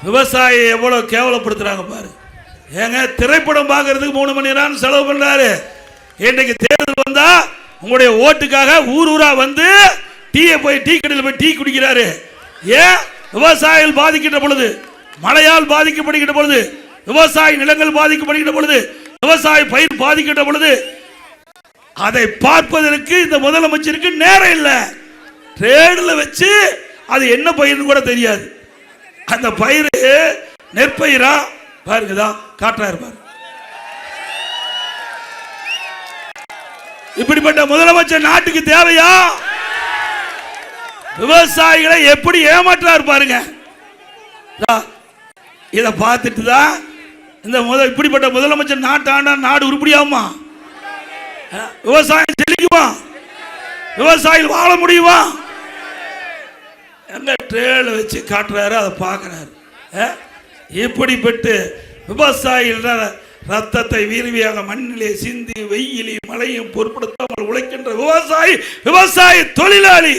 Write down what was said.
விவசாயி எவ்வளவு கேவலப்படுத்துறாங்க பாரு. ஏங்க திரைப்படம் பார்க்கறதுக்கு 3 மணி நேரம் செலவு பண்றாரு. இன்னைக்கு தேர்தல் வந்தா உங்களுடைய ஓட்டுக்காக ஊர் ஊரா வந்து டீ கடையில் போய் டீ குடிக்கிறாரு. ஏன்? விவசாயிகள் பாதிக்கின்ற பொழுது, மழையால் பாதிக்கப்படுகின்ற பொழுது, விவசாய நிலங்கள் பாதிக்கப்படுகின்ற பொழுது, விவசாய பயிர் பாதிக்கின்ற பொழுது அதை பார்ப்பதற்கு இந்த முதலமைச்சருக்கு நேரம் இல்லை. ட்ரேட்ல வச்சு அது என்ன பயிர்னு கூட தெரியாது. அந்த பயிர் நெற்பயிரா பாருங்கதா காட்டுறாரு பாரு. இப்படிப்பட்ட முதலமைச்சர் நாட்டுக்கு தேவையா? விவசாயிகளை எப்படி ஏமாற்றாரு பாருங்க. இதை பார்த்துட்டு தான் இந்த இப்படிப்பட்ட முதலமைச்சர் நாட்டாண்டா நாடு உருப்படியாமா? விவசாயம் செழிக்குமா? விவசாயிகள் வாழ முடியுமா? எங்க ட்ரேல வச்சு காட்டுறாரு, அதை பார்க்கிறாரு. இப்படிப்பட்டு விவசாயிகள் ரத்தத்தை வீர்வியாக மண்ணிலே சிந்தி வெயிலையும் மழையும் பொருட்படுத்தாமல் உழைக்கின்ற விவசாயி தொழிலாளி.